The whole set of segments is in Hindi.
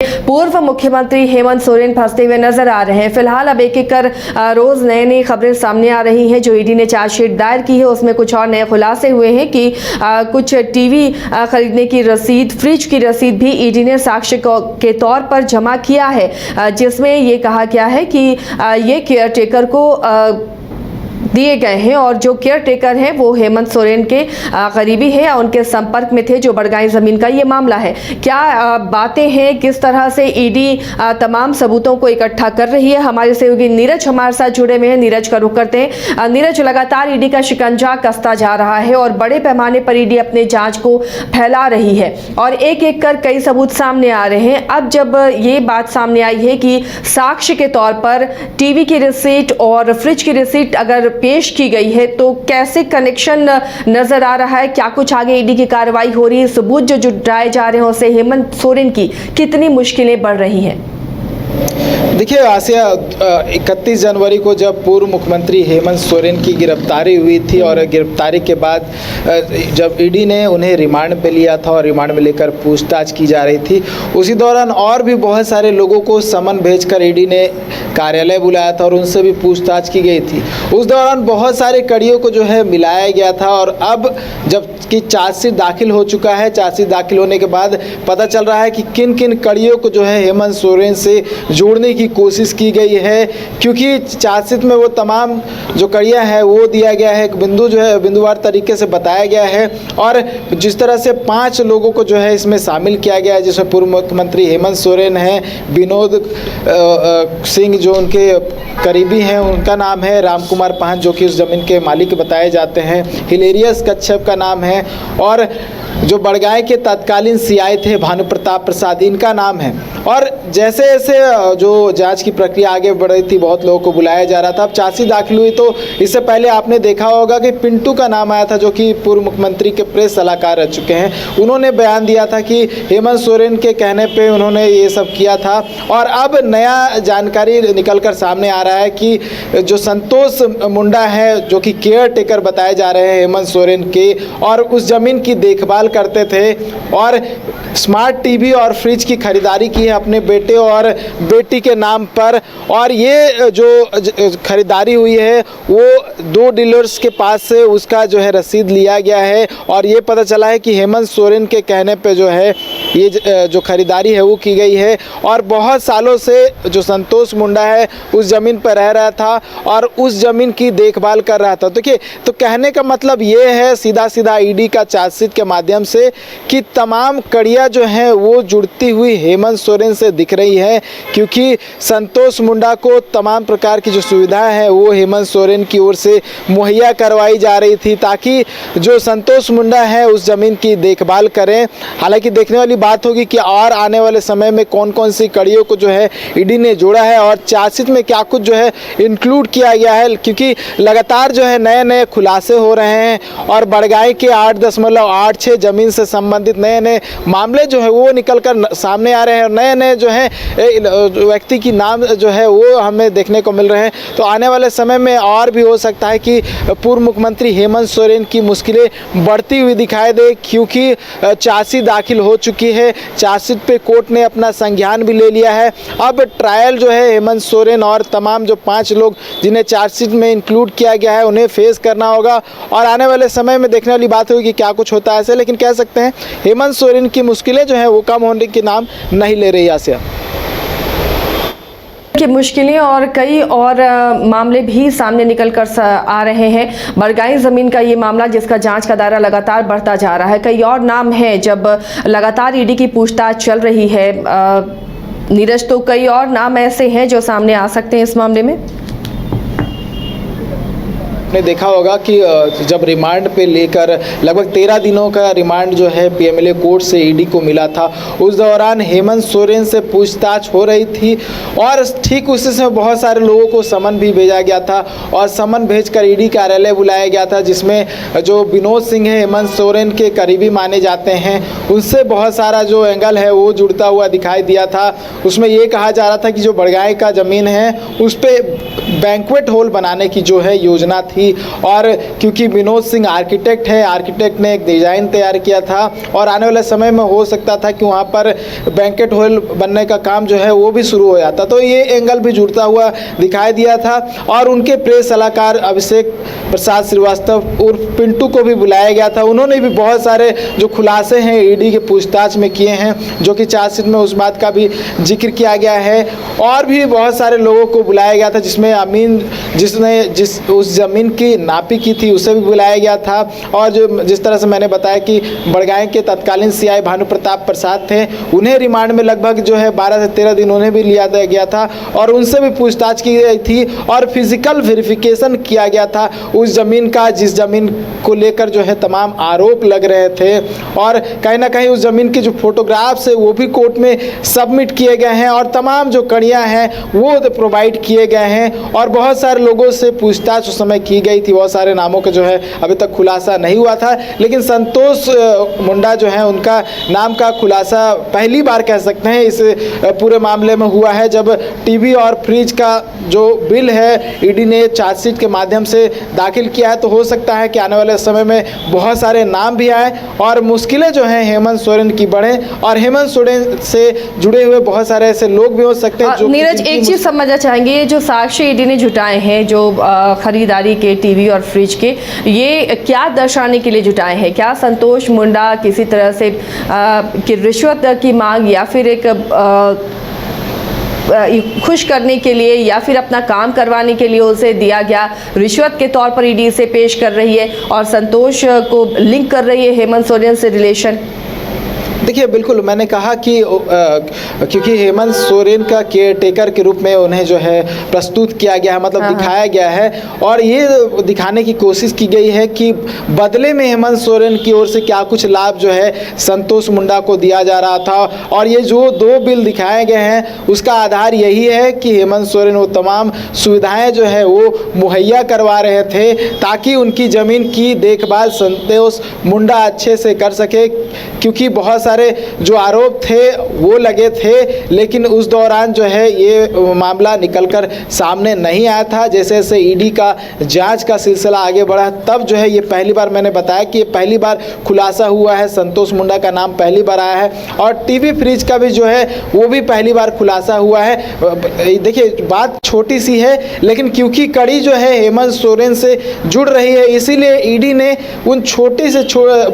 पूर्व मुख्यमंत्री हेमंत सोरेन फंसते हुए नजर आ रहे हैं। फिलहाल अब एक एक कर रोज नई नई खबरें सामने आ रही हैं। जो ईडी ने चार्जशीट दायर की है उसमें कुछ और नए खुलासे हुए हैं कि कुछ टीवी खरीदने की रसीद, फ्रिज की रसीद भी ईडी ने साक्ष्य के तौर पर जमा किया है, जिसमें ये कहा गया है कि ये केयर टेकर को दिए गए हैं और जो केयर टेकर हैं वो हेमंत सोरेन के करीबी है या उनके संपर्क में थे। जो बड़गाई जमीन का ये मामला है, क्या बातें हैं, किस तरह से ईडी तमाम सबूतों को इकट्ठा कर रही है। हमारे सहयोगी नीरज हमारे साथ जुड़े हुए हैं। नीरज का रुख करते हैं। नीरज, लगातार ईडी का शिकंजा कसता जा रहा है और बड़े पैमाने पर ईडी अपने जांच को फैला रही है और एक एक कर कई सबूत सामने आ रहे हैं। अब जब ये बात सामने आई है कि साक्ष्य के तौर पर टीवी की रिसीट और फ्रिज की रिसीट अगर पेश की गई है तो कैसे कनेक्शन नजर आ रहा है, क्या कुछ आगे ईडी की कार्रवाई हो रही है, सबूत जो जुटाए जा रहे हैं उससे हेमंत सोरेन की कितनी मुश्किलें बढ़ रही हैं? देखिए आसिया, 31 जनवरी को जब पूर्व मुख्यमंत्री हेमंत सोरेन की गिरफ्तारी हुई थी और गिरफ्तारी के बाद जब ईडी ने उन्हें रिमांड पे लिया था और रिमांड में लेकर पूछताछ की जा रही थी, उसी दौरान और भी बहुत सारे लोगों को समन भेजकर ईडी ने कार्यालय बुलाया था और उनसे भी पूछताछ की गई थी। उस दौरान बहुत सारे कड़ियों को जो है मिलाया गया था और अब जब कि चार्जशीट दाखिल हो चुका है, चार्जशीट दाखिल होने के बाद पता चल रहा है कि किन किन कड़ियों को जो है हेमंत सोरेन से जोड़ने की कोशिश की गई है, क्योंकि चार्जशीट में वो तमाम जो कड़ियां हैं वो दिया गया है, एक बिंदु जो है बिंदुवार तरीके से बताया गया है और जिस तरह से 5 लोगों को जो है इसमें शामिल किया गया है, जिसमें पूर्व मुख्यमंत्री हेमंत सोरेन हैं, विनोद सिंह जो उनके करीबी हैं उनका नाम है, रामकुमार पाहन जो कि उस जमीन के मालिक बताए जाते हैं, हिलेरियस कच्छप का नाम है और जो बड़गाई के तत्कालीन सीआई थे भानु प्रताप प्रसाद, इनका नाम है। और जैसे जैसे जो जांच की प्रक्रिया आगे बढ़ रही थी बहुत लोगों को बुलाया जा रहा था। अब चार्जशीट दाखिल हुई तो इससे पहले आपने देखा होगा कि पिंटू का नाम आया था जो कि पूर्व मुख्यमंत्री के प्रेस सलाहकार रह चुके हैं। उन्होंने बयान दिया था कि हेमंत सोरेन के कहने पे उन्होंने ये सब किया था और अब नया जानकारी निकल कर सामने आ रहा है कि जो संतोष मुंडा है जो कि केयर टेकर बताए जा रहे हैं हेमंत सोरेन के और उस जमीन की देखभाल करते थे और स्मार्ट टीवी और फ्रिज की खरीदारी की है अपने बेटे और बेटी के नाम पर। और ये जो खरीदारी हुई है वो 2 डीलर्स के पास से उसका जो है रसीद लिया गया है और ये पता चला है कि हेमंत सोरेन के कहने पे जो है ये जो खरीदारी है वो की गई है और बहुत सालों से जो संतोष मुंडा है उस ज़मीन पर रह रहा था और उस ज़मीन की देखभाल कर रहा था। देखिए, तो कहने का मतलब ये है सीधा सीधा ईडी का चार्जशीट के माध्यम से कि तमाम कड़ियाँ जो हैं वो जुड़ती हुई हेमंत सोरेन से दिख रही है, क्योंकि संतोष मुंडा को तमाम प्रकार की जो सुविधाएं हैं वो हेमंत सोरेन की ओर से मुहैया करवाई जा रही थी ताकि जो संतोष मुंडा है उस ज़मीन की देखभाल करें। हालांकि देखने वाली बात होगी कि और आने वाले समय में कौन कौन सी कड़ियों को जो है ईडी ने जोड़ा है और चार्जशीट में क्या कुछ जो है इंक्लूड किया गया है, क्योंकि लगातार जो है नए नए खुलासे हो रहे हैं और बड़गाई के 8.86 जमीन से संबंधित नए नए मामले जो है वो निकल कर सामने आ रहे हैं और नए नए जो है व्यक्ति की नाम जो है वो हमें देखने को मिल रहे हैं। तो आने वाले समय में और भी हो सकता है कि पूर्व मुख्यमंत्री हेमंत सोरेन की मुश्किलें बढ़ती हुई दिखाई दे, क्योंकि चार्जशीट दाखिल हो चुकी है, चार्जशीट पे कोर्ट ने अपना संज्ञान भी ले लिया है। अब ट्रायल जो है हेमंत सोरेन और तमाम जो 5 लोग जिन्हें चार्जशीट में इंक्लूड किया गया है उन्हें फेस करना होगा और आने वाले समय में देखने वाली बात होगी कि क्या कुछ होता है ऐसे। लेकिन कह सकते हैं हेमंत सोरेन की मुश्किलें जो हैं वो कम होने के नाम नहीं ले रही आसिया की मुश्किलें और कई और मामले भी सामने निकल कर आ रहे हैं। बड़गाई ज़मीन का ये मामला जिसका जांच का दायरा लगातार बढ़ता जा रहा है, कई और नाम हैं जब लगातार ईडी की पूछताछ चल रही है। नीरज, तो कई और नाम ऐसे हैं जो सामने आ सकते हैं इस मामले में। आपने देखा होगा कि जब रिमांड पे लेकर लगभग 13 दिनों का रिमांड जो है पीएमएलए कोर्ट से ईडी को मिला था, उस दौरान हेमंत सोरेन से पूछताछ हो रही थी और ठीक उसी समय बहुत सारे लोगों को समन भी भेजा गया था और समन भेजकर ईडी कार्यालय बुलाया गया था, जिसमें जो विनोद सिंह है हेमंत सोरेन के करीबी माने जाते हैं, उनसे बहुत सारा जो एंगल है वो जुड़ता हुआ दिखाई दिया था। उसमें ये कहा जा रहा था कि जो बड़गाई का ज़मीन है उस पर बैंक्वेट हॉल बनाने की जो है योजना थी थी, और क्योंकि विनोद सिंह आर्किटेक्ट है, आर्किटेक्ट ने एक डिज़ाइन तैयार किया था और आने वाले समय में हो सकता था कि वहाँ पर बैंकेट हॉल बनने का काम जो है वो भी शुरू हो जाता, तो ये एंगल भी जुड़ता हुआ दिखाई दिया था। और उनके प्रेस सलाहकार अभिषेक प्रसाद श्रीवास्तव उर्फ पिंटू को भी बुलाया गया था। उन्होंने भी बहुत सारे जो खुलासे हैं ईडी के पूछताछ में किए हैं, जो कि चार्जशीट में उस बात का भी जिक्र किया गया है। और भी बहुत सारे लोगों को बुलाया गया था, जिसमें अमीन जिसने उस ज़मीन की नापी की थी उसे भी बुलाया गया था। और जो जिस तरह से मैंने बताया कि बड़गांव के तत्कालीन सीआई भानु प्रताप प्रसाद थे, उन्हें रिमांड में लगभग जो है 12 से 13 दिन उन्हें भी लिया गया था और उनसे भी पूछताछ की गई थी और फिजिकल वेरिफिकेशन किया गया था उस ज़मीन का, जिस ज़मीन को लेकर जो है तमाम आरोप लग रहे थे। और कहीं ना कहीं उस ज़मीन के जो फोटोग्राफ्स है वो भी कोर्ट में सबमिट किए गए हैं और तमाम जो कड़ियाँ हैं वो प्रोवाइड किए गए हैं। और बहुत सारे लोगों से पूछताछ उस समय की गई थी, बहुत सारे नामों का जो है अभी तक खुलासा नहीं हुआ था, लेकिन संतोष मुंडा जो है उनका नाम का खुलासा पहली बार कह सकते हैं इस पूरे मामले में हुआ है, जब टीवी और फ्रिज का जो बिल है ईडी ने चार्जशीट के माध्यम से दाखिल किया है। तो हो सकता है कि आने वाले समय में बहुत सारे नाम भी आए और मुश्किलें जो हैं हेमंत सोरेन की बढ़ें और हेमंत सोरेन से जुड़े हुए बहुत सारे ऐसे लोग भी हो सकते हैं जो नीरज एक चीज़ समझना चाहेंगे, ये जो साक्ष्य ईडी ने जुटाए हैं जो खरीदारी के टीवी और फ्रिज के, ये क्या दर्शाने के लिए जुटाए हैं? क्या संतोष मुंडा किसी तरह से कि रिश्वत की मांग या फिर एक खुश करने के लिए या फिर अपना काम करवाने के लिए उसे दिया गया रिश्वत के तौर पर ईडी से पेश कर रही है और संतोष को लिंक कर रही है हेमंत सोरेन से रिलेशन? देखिए बिल्कुल, मैंने कहा कि क्योंकि हेमंत सोरेन का केयर टेकर के रूप में उन्हें जो है प्रस्तुत किया गया है, मतलब दिखाया गया है और ये दिखाने की कोशिश की गई है कि बदले में हेमंत सोरेन की ओर से क्या कुछ लाभ जो है संतोष मुंडा को दिया जा रहा था। और ये जो 2 बिल दिखाए गए हैं उसका आधार यही है कि हेमंत सोरेन वो तमाम सुविधाएं जो है वो मुहैया करवा रहे थे ताकि उनकी ज़मीन की देखभाल संतोष मुंडा अच्छे से कर सके, क्योंकि बहुत सारे जो आरोप थे वो लगे थे, लेकिन उस दौरान जो है ये मामला निकलकर सामने नहीं आया था। जैसे जैसे ईडी का जांच का सिलसिला आगे बढ़ा तब जो है ये पहली बार, मैंने बताया कि ये पहली बार खुलासा हुआ है, संतोष मुंडा का नाम पहली बार आया है और टीवी फ्रिज का भी जो है वो भी पहली बार खुलासा हुआ है। देखिए बात छोटी सी है, लेकिन क्योंकि कड़ी जो है हेमंत सोरेन से जुड़ रही है इसीलिए ईडी ने उन छोटे से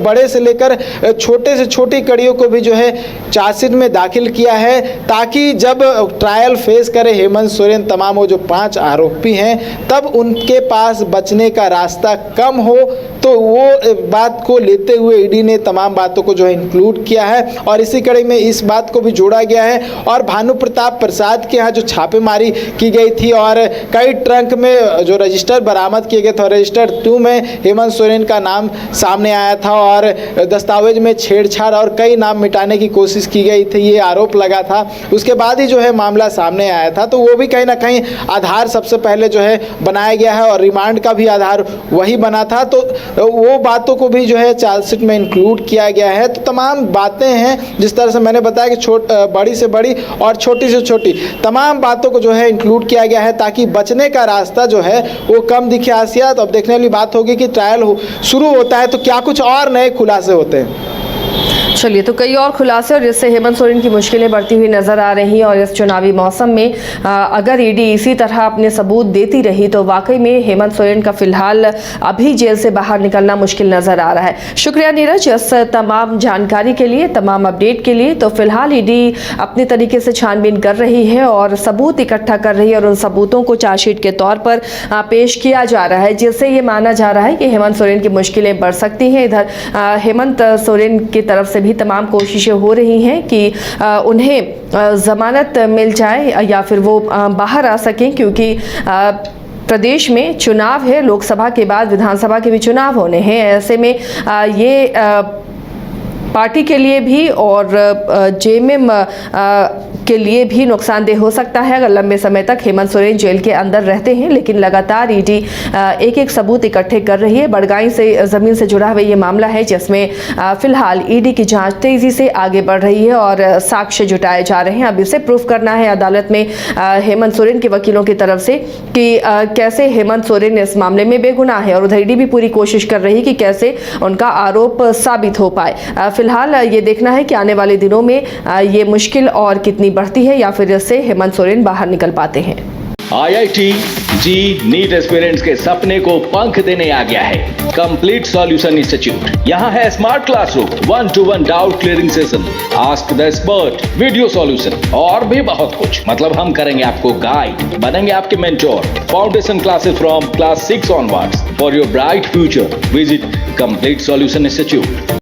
बड़े से लेकर छोटे से छोटी कड़ियों को भी जो है चार्जशीट में दाखिल किया है, ताकि जब ट्रायल फेस करे हेमंत सोरेन तमाम वो जो 5 आरोपी हैं तब उनके पास बचने का रास्ता कम हो। तो वो बात को लेते हुए ईडी ने तमाम बातों को जो है इंक्लूड किया है और इसी कड़ी में इस बात को भी जोड़ा गया है। और भानु प्रताप प्रसाद के यहाँ जो छापेमारी की गई थी और कई ट्रंक में जो रजिस्टर बरामद किए गए थे, रजिस्टर 2 में हेमंत सोरेन का नाम सामने आया था और दस्तावेज में छेड़छाड़ और कई नाम मिटाने की कोशिश की गई थी, ये आरोप लगा था। उसके बाद ही जो है मामला सामने आया था, तो वो भी कहीं ना कहीं आधार सबसे पहले जो है बनाया गया है और रिमांड का भी आधार वही बना था। तो वो बातों को भी जो है चार्जशीट में इंक्लूड किया गया है। तो तमाम बातें हैं, जिस तरह से मैंने बताया कि बड़ी से बड़ी और छोटी से छोटी तमाम बातों को जो है इंक्लूड किया गया है ताकि बचने का रास्ता जो है वो कम दिखे आसिया। तो अब देखने वाली बात होगी कि ट्रायल शुरू होता है तो क्या कुछ और नए खुलासे होते हैं। चलिए, तो कई और खुलासे और जिससे हेमंत सोरेन की मुश्किलें बढ़ती हुई नजर आ रही हैं और इस चुनावी मौसम में अगर ईडी इसी तरह अपने सबूत देती रही तो वाकई में हेमंत सोरेन का फिलहाल अभी जेल से बाहर निकलना मुश्किल नजर आ रहा है। शुक्रिया नीरज इस तमाम जानकारी के लिए, तमाम अपडेट के लिए। तो फिलहाल ईडी अपने तरीके से छानबीन कर रही है और सबूत इकट्ठा कर रही है और उन सबूतों को चार्जशीट के तौर पर पेश किया जा रहा है, जिससे ये माना जा रहा है कि हेमंत सोरेन की मुश्किलें बढ़ सकती हैं। इधर हेमंत सोरेन की तरफ से भी तमाम कोशिशें हो रही हैं कि उन्हें ज़मानत मिल जाए या फिर वो बाहर आ सकें, क्योंकि प्रदेश में चुनाव है, लोकसभा के बाद विधानसभा के भी चुनाव होने हैं। ऐसे में ये पार्टी के लिए भी और जेएमएम के लिए भी नुकसानदेह हो सकता है अगर लंबे समय तक हेमंत सोरेन जेल के अंदर रहते हैं। लेकिन लगातार ईडी एक एक सबूत इकट्ठे कर रही है। बड़गाई से जमीन से जुड़ा हुआ ये मामला है जिसमें फिलहाल ईडी की जांच तेजी से आगे बढ़ रही है और साक्ष्य जुटाए जा रहे हैं। अब इसे प्रूफ करना है अदालत में हेमंत सोरेन के वकीलों की तरफ से कि कैसे हेमंत सोरेन इस मामले में बेगुनाह है, और उधर ईडी भी पूरी कोशिश कर रही है कि कैसे उनका आरोप साबित हो पाए। फिलहाल ये देखना है कि आने वाले दिनों में ये मुश्किल और कितनी बढ़ती है या फिर इससे हेमंत सोरेन बाहर निकल पाते हैं। IIT जी नीट एस्पिरेंट्स के सपने को पंख देने आ गया है कंप्लीट सॉल्यूशन इंस्टीट्यूट। यहाँ है smart classroom, 1-to-1 doubt clearing session, ask the expert, video solution और भी बहुत कुछ। मतलब हम करेंगे आपको गाइड, बनेंगे आपके mentor. Foundation classes from class 6 onwards for your bright future. Visit complete solution institute.